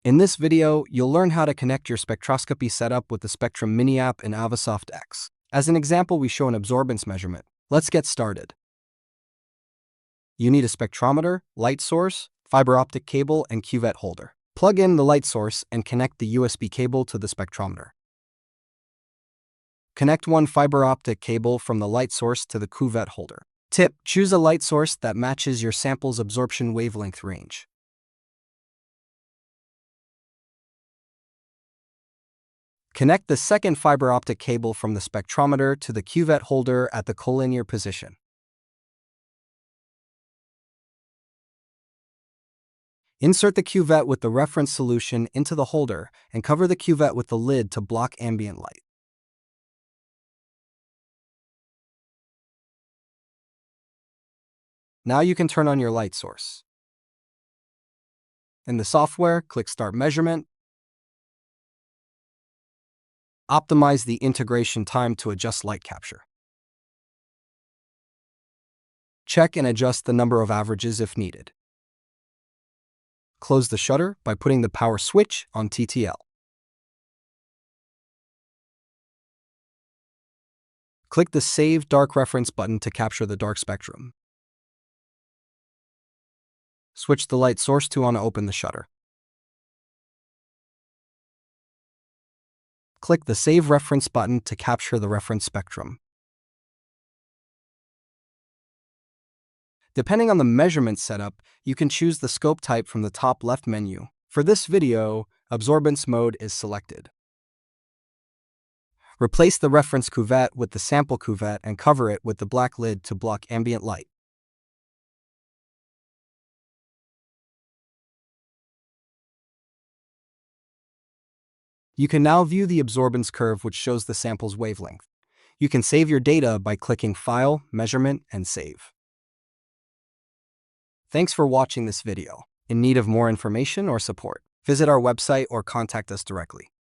In this video, you'll learn how to connect your spectroscopy setup with the Spectrum mini app in AvaSoftX. As an example, we show an absorbance measurement. Let's get started. You need a spectrometer, light source, fiber optic cable, and cuvette holder. Plug in the light source and connect the USB cable to the spectrometer. Connect one fiber optic cable from the light source to the cuvette holder. Tip: choose a light source that matches your sample's absorption wavelength range. Connect the second fiber optic cable from the spectrometer to the cuvette holder at the collinear position. Insert the cuvette with the reference solution into the holder and cover the cuvette with the lid to block ambient light. Now you can turn on your light source. In the software, click Start Measurement. Optimize the integration time to adjust light capture. Check and adjust the number of averages if needed. Close the shutter by putting the power switch on TTL. Click the Save Dark Reference button to capture the dark spectrum. Switch the light source to on to open the shutter. Click the Save Reference button to capture the reference spectrum. Depending on the measurement setup, you can choose the scope type from the top left menu. For this video, absorbance mode is selected. Replace the reference cuvette with the sample cuvette and cover it with the black lid to block ambient light. You can now view the absorbance curve, which shows the sample's wavelength. You can save your data by clicking File, Measurement, and Save. Thanks for watching this video. In need of more information or support, visit our website or contact us directly.